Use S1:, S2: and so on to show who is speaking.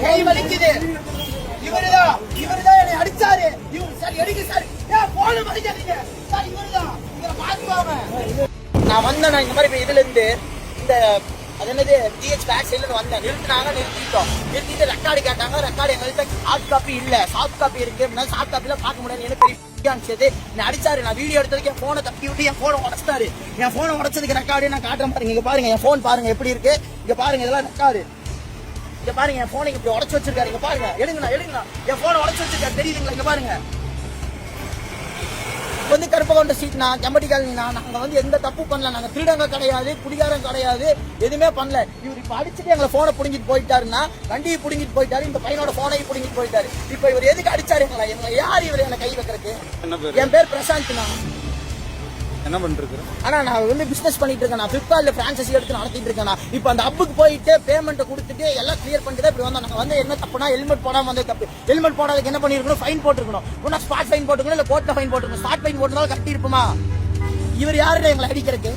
S1: கை வலிக்குது. இவருதான் என்னை அடிச்சாரு. சார் எடுங்க சார். போன மடிக்காதீங்க சார். இவருதான் இவரை பாத்துவாங்க. நான் வந்தேன். இந்த மாதிரி இதுல இருந்து இந்த அது என்னது டிஹெச் பேக் சைட்ல வந்தேன். நிறுத்திட்டோம். நிறுத்திட்டு ரெக்கார்டு கேட்டாங்க. ரெக்கார்டு எங்கள்கிட்ட ஹார்ட் காப்பி இல்ல, சாஃப்ட் காப்பி இருக்கு. சாஃப்ட் காப்பில பார்க்க முடியாது. எனக்கு பெரிய அடிச்சாரு. நான் வீடியோ எடுத்ததுக்கு என் போனை தப்பி விட்டு என் போனை உடச்சிட்டாரு. என் போனை உடச்சதுக்கு ரெக்கார்டு நான் காட்டுறேன் பாருங்க. இங்க பாருங்க என் போன் பாருங்க எப்படி இருக்கு. இங்க பாருங்க இதெல்லாம் ரெக்கார்டு. இங்க பாருங்க என் போனை இப்படி உடச்சு வச்சிருக்காரு. இங்க பாருங்க எடுங்கண்ணா என் போனை உடச்சு வச்சிருக்காரு தெரியுதுங்களா? இங்க பாருங்க வந்து கருப்பகொண்ட சீட்னா செம்பட்டி காலனினா நாங்க எந்த தப்பு பண்ணல. நாங்க திருடங்க கிடையாது, குடிகாரம் கிடையாது, எதுவுமே பண்ணல. இவர் இப்ப அடிச்சுட்டு எங்களை போனை புடுங்கிட்டு போயிட்டாருன்னா வண்டியை புடுங்கிட்டு போயிட்டாரு. இந்த பையனோட போனையும் புடுங்கிட்டு போயிட்டாரு. இப்ப இவர் எதுக்கு அடிச்சாரு எங்களை யார் இவர் என்ன கை வைக்கிறதுக்கு? என் பேர் பிரசாந்த்னா.
S2: என்ன பண்ணிருக்கேன்?
S1: ஆனா நான் பிசினஸ் பண்ணிட்டு இருக்கேன். நான் பிளிப்கார்ட்ல பிரான்சைசி எடுத்து நடத்திட்டு இருக்கேன். இப்ப அந்த அப்புக்கு போயிட்டு பேமெண்ட் கொடுத்துட்டு எல்லாம் கிளியர் பண்ணிட்டு இப்படி வந்தோம். நாங்க என்ன தப்புனா ஹெல்மெட் போடாம வந்து தப்பு. ஹெல்மெட் போடாததுக்கு என்ன பண்ணிருக்கணும்? ஃபைன் போட்டுருக்கணும். ஒன்னா ஸ்பாட் ஃபைன் போட்டுக்கணும், இல்ல கோர்ட்ல ஃபைன் போட்டுருக்கணும். ஸ்பாட் ஃபைன் போட்டதால கட்டி இருப்போமா? இவர் யாரு எங்களை அடிக்கிறதுக்கு?